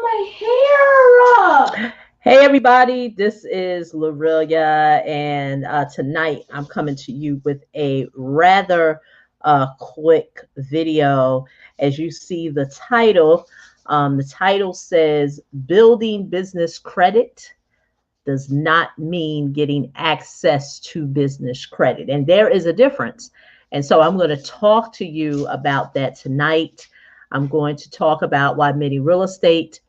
My hair up. Hey everybody, this is Lorelia, and tonight I'm coming to you with a rather quick video. As you see the title says "Building Business Credit Does Not Mean Getting Access to Business Credit," and there is a difference. And so I'm going to talk to you about that tonight. I'm going to talk about why many real estate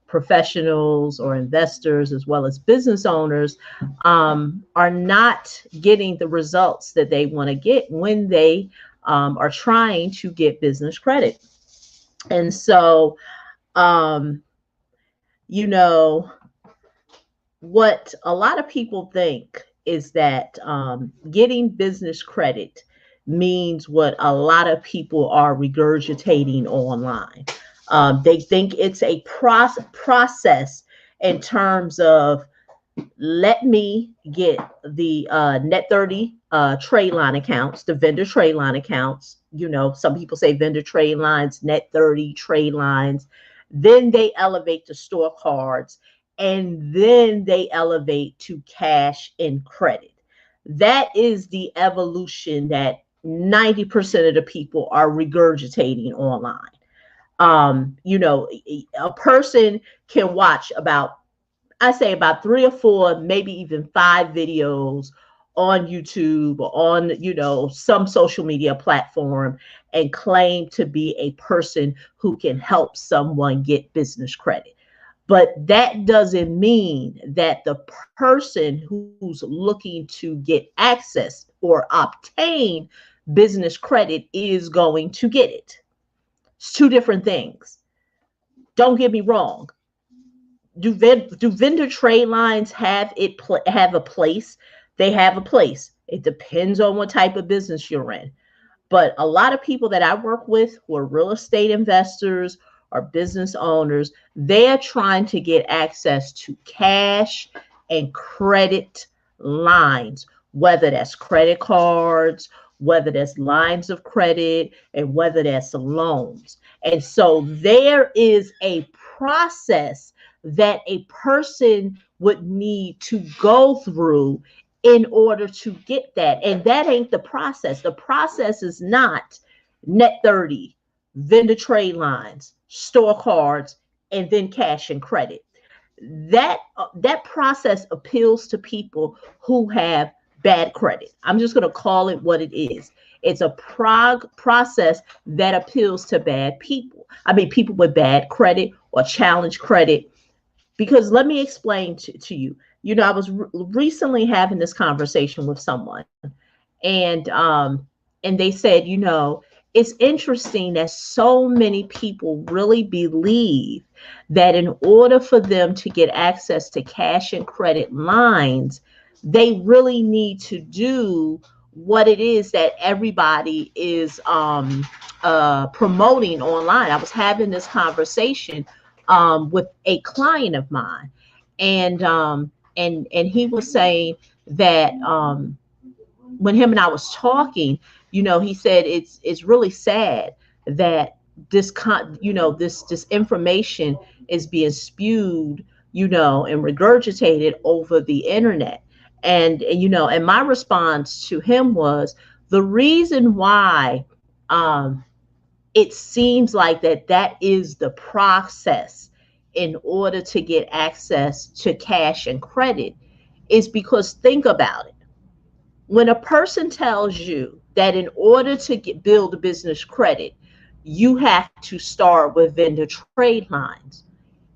professionals or investors as well as business owners are not getting the results that they want to get when they are trying to get business credit. And so, um, you know, what a lot of people think is that getting business credit means what a lot of people are regurgitating online. They think it's a process in terms of let me get the net 30 trade line accounts, the vendor trade line accounts. Some people say vendor trade lines, net 30 trade lines. Then they elevate to store cards, and then they elevate to cash and credit. That is the evolution that 90% of the people are regurgitating online. A person can watch about, I say, about three or four, maybe even five videos on YouTube or on, some social media platform and claim to be a person who can help someone get business credit. But that doesn't mean that the person who's looking to get access or obtain business credit is going to get it. It's two different things. Don't get me wrong. Do vendor trade lines have a place? They have a place. It depends on what type of business you're in. But a lot of people that I work with who are real estate investors or business owners, they're trying to get access to cash and credit lines, whether that's credit cards, whether that's lines of credit, and whether that's loans. And so there is a process that a person would need to go through in order to get that. And that ain't the process. The process is not net 30, vendor trade lines, store cards, and then cash and credit. That process appeals to people who have bad credit. I'm just going to call it what it is. It's a process that appeals to bad people. I mean, people with bad credit or challenge credit. Because let me explain to you. I was recently having this conversation with someone, and they said, it's interesting that so many people really believe that in order for them to get access to cash and credit lines, they really need to do what it is that everybody is promoting online. I was having this conversation with a client of mine, and he was saying that when him and I was talking, he said it's really sad that this information is being spewed, and regurgitated over the internet. And my response to him was the reason why it seems like that is the process in order to get access to cash and credit is because think about it. When a person tells you that in order to build business credit, you have to start with vendor trade lines.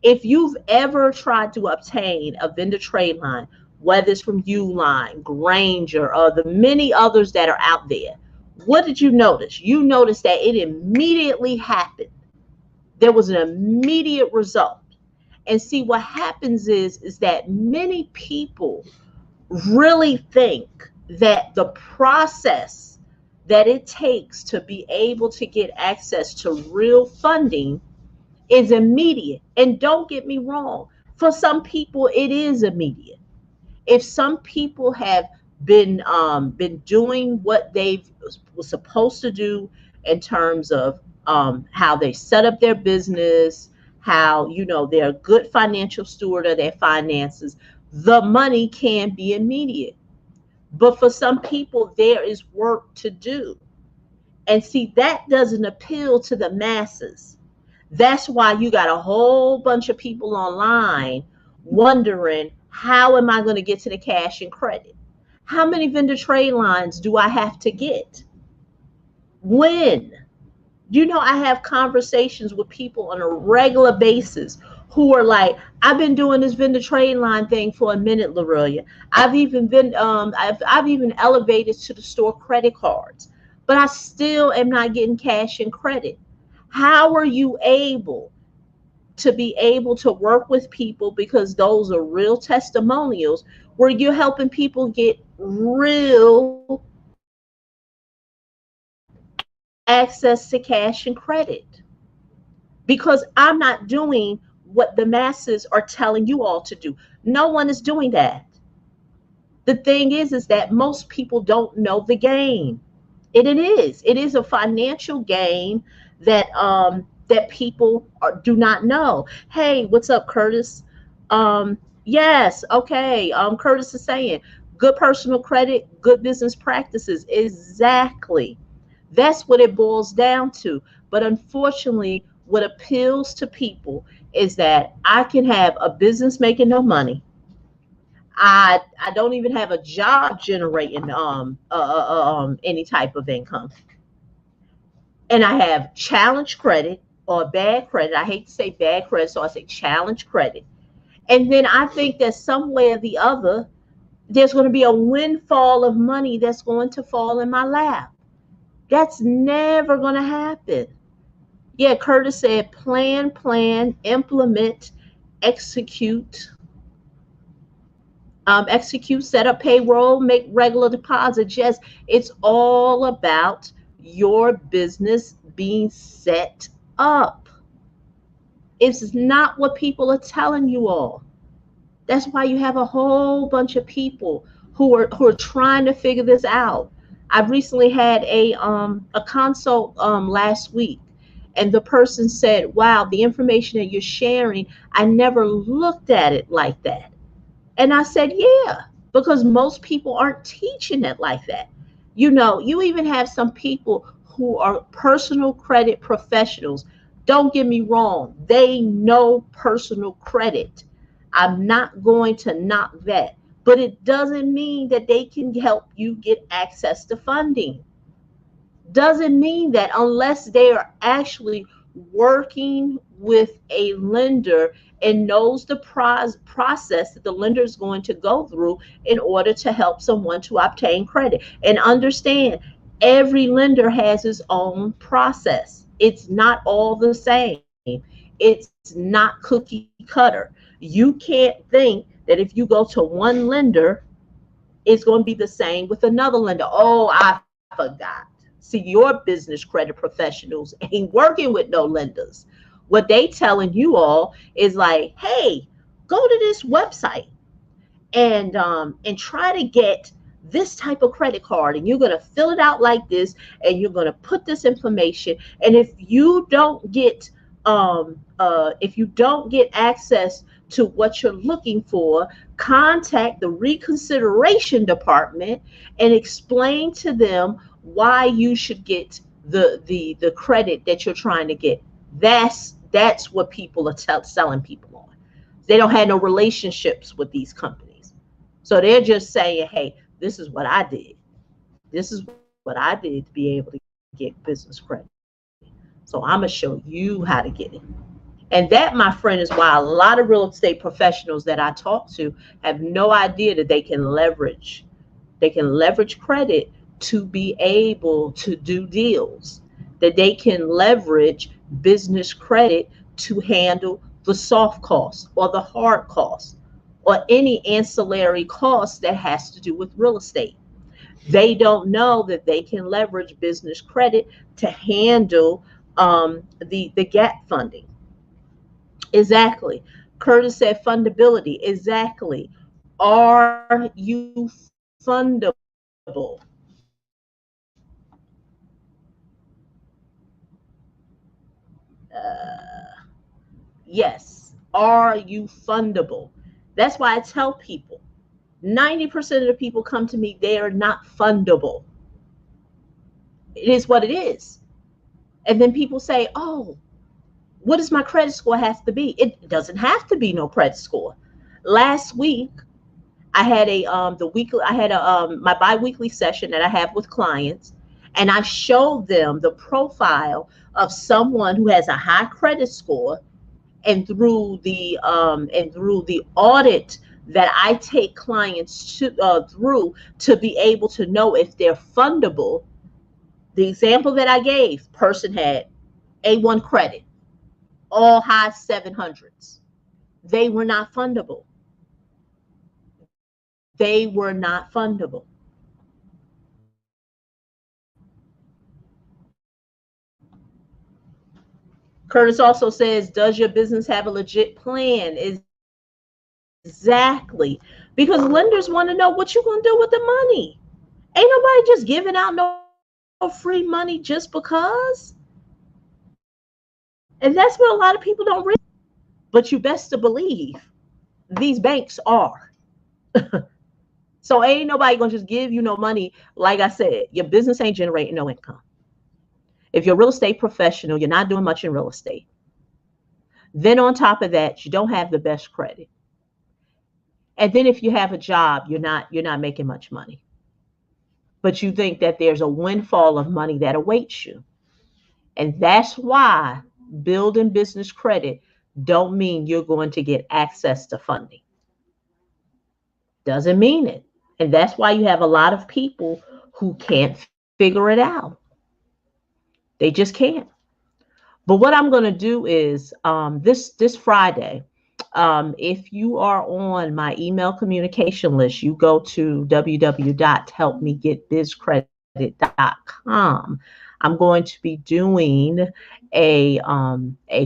If you've ever tried to obtain a vendor trade line, whether it's from Uline, Granger, or the many others that are out there, what did you notice? You noticed that it immediately happened. There was an immediate result. And see, what happens is that many people really think that the process that it takes to be able to get access to real funding is immediate. And don't get me wrong, for some people it is immediate. If some people have been doing what they were supposed to do in terms of how they set up their business, how, they're a good financial steward of their finances. The money can be immediate. But for some people, there is work to do. And see, that doesn't appeal to the masses. That's why you got a whole bunch of people online wondering, how am I going to get to the cash and credit? How many vendor trade lines do I have to get? When? I have conversations with people on a regular basis who are like, I've been doing this vendor trade line thing for a minute, Lorelia. I've even elevated to the store credit cards, but I still am not getting cash and credit. How are you able to work with people, because those are real testimonials where you're helping people get real access to cash and credit? Because I'm not doing what the masses are telling you all to do. No one is doing that. The thing is that most people don't know the game. It is a financial game that people do not know. Hey, what's up, Curtis? Yes, okay. Curtis is saying good personal credit, good business practices. Exactly. That's what it boils down to. But unfortunately, what appeals to people is that I can have a business making no money. I don't even have a job generating any type of income, and I have challenge credit or bad credit. I hate to say bad credit, so I say challenge credit. And then I think that some way or the other, there's going to be a windfall of money that's going to fall in my lap. That's never going to happen. Yeah, Curtis said plan, implement, execute, set up payroll, make regular deposits. Yes, it's all about your business being set up. It's not what people are telling you all. That's why you have a whole bunch of people who are trying to figure this out. I've recently had a consult last week, and the person said, "Wow, the information that you're sharing, I never looked at it like that." And I said, yeah, because most people aren't teaching it like that. You even have some people who are personal credit professionals. Don't get me wrong, they know personal credit. I'm not going to knock that, but it doesn't mean that they can help you get access to funding. Doesn't mean that unless they are actually working with a lender and knows the process that the lender is going to go through in order to help someone to obtain credit. And understand, every lender has its own process. It's not all the same. It's not cookie cutter. You can't think that if you go to one lender, it's going to be the same with another lender. Oh, I forgot. See, your business credit professionals ain't working with no lenders. What they telling you all is like, hey, go to this website and try to get this type of credit card, and you're going to fill it out like this, and you're going to put this information, and if you don't get access to what you're looking for, contact the reconsideration department and explain to them why you should get the credit that you're trying to get. That's what people are selling people on. They don't have no relationships with these companies. So they're just saying, hey, this is what I did. This is what I did to be able to get business credit. So I'm going to show you how to get it. And that, my friend, is why a lot of real estate professionals that I talk to have no idea that they can leverage credit to be able to do deals, that they can leverage business credit to handle the soft costs or the hard costs or any ancillary costs that has to do with real estate. They don't know that they can leverage business credit to handle the gap funding. Exactly. Curtis said fundability. Exactly. Are you fundable? Yes. Are you fundable? That's why I tell people 90% of the people come to me, they are not fundable. It is what it is. And then people say, oh, what does my credit score have to be? It doesn't have to be no credit score. Last week, I had my biweekly session that I have with clients, and I showed them the profile of someone who has a high credit score, and through the audit that I take clients through to be able to know if they're fundable. The example that I gave, person had A1 credit, all high 700s. They were not fundable. They were not fundable. Curtis also says, does your business have a legit plan? Exactly. Because lenders want to know what you're going to do with the money. Ain't nobody just giving out no free money just because. And that's what a lot of people don't realize. But you best to believe these banks are. So ain't nobody going to just give you no money. Like I said, your business ain't generating no income. If you're a real estate professional, you're not doing much in real estate. Then on top of that, you don't have the best credit. And then if you have a job, you're not making much money. But you think that there's a windfall of money that awaits you. And that's why building business credit don't mean you're going to get access to funding. Doesn't mean it. And that's why you have a lot of people who can't figure it out. They just can't. But what I'm going to do is this Friday, if you are on my email communication list, you go to www.helpmegetbizcredit.com. I'm going to be doing a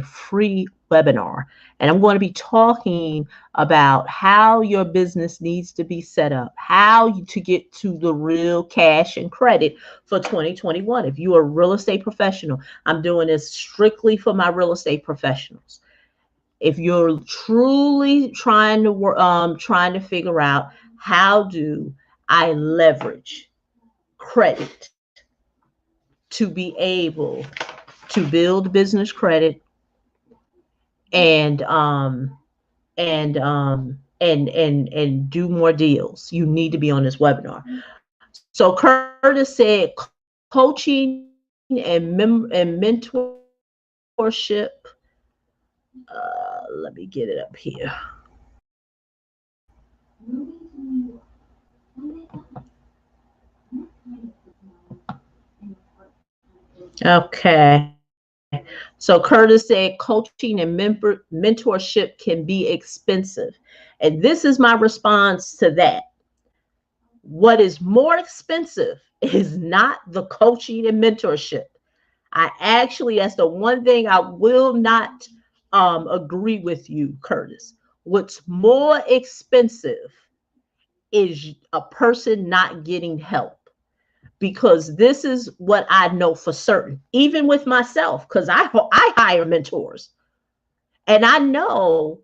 free webinar, and I'm going to be talking about how your business needs to be set up, to get to the real cash and credit for 2021. If you are a real estate professional, I'm doing this strictly for my real estate professionals. If you're truly trying to figure out how do I leverage credit to be able to build business credit and and do more deals, you need to be on this webinar. So Curtis said coaching and mentorship. Let me get it up here. Okay. So Curtis said coaching and mentorship can be expensive. And this is my response to that. What is more expensive is not the coaching and mentorship. I actually, that's the one thing I will not agree with you, Curtis. What's more expensive is a person not getting help, because this is what I know for certain, even with myself, because I hire mentors. And I know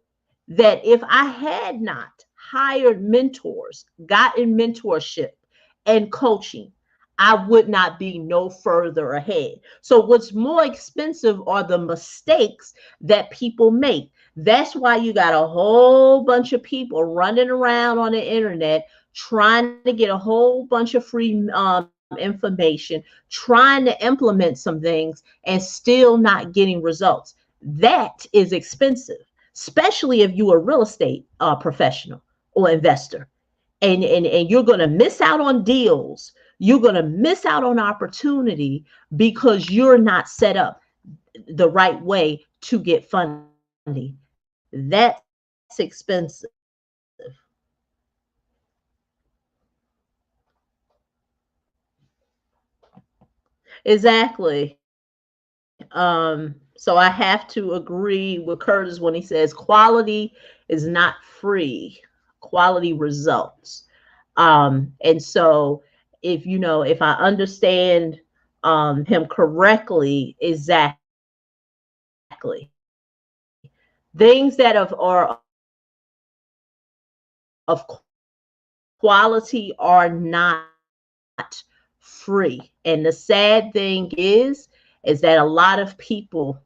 that if I had not hired mentors, gotten mentorship and coaching, I would not be no further ahead. So what's more expensive are the mistakes that people make. That's why you got a whole bunch of people running around on the internet trying to get a whole bunch of free information, trying to implement some things and still not getting results. That is expensive, especially if you're a real estate professional or investor. And you're going to miss out on deals. You're going to miss out on opportunity because you're not set up the right way to get funding. That's expensive. Exactly. So I have to agree with Curtis when he says quality is not free, quality results. And so if I understand him correctly, exactly, things that are of quality are not free. And the sad thing is that a lot of people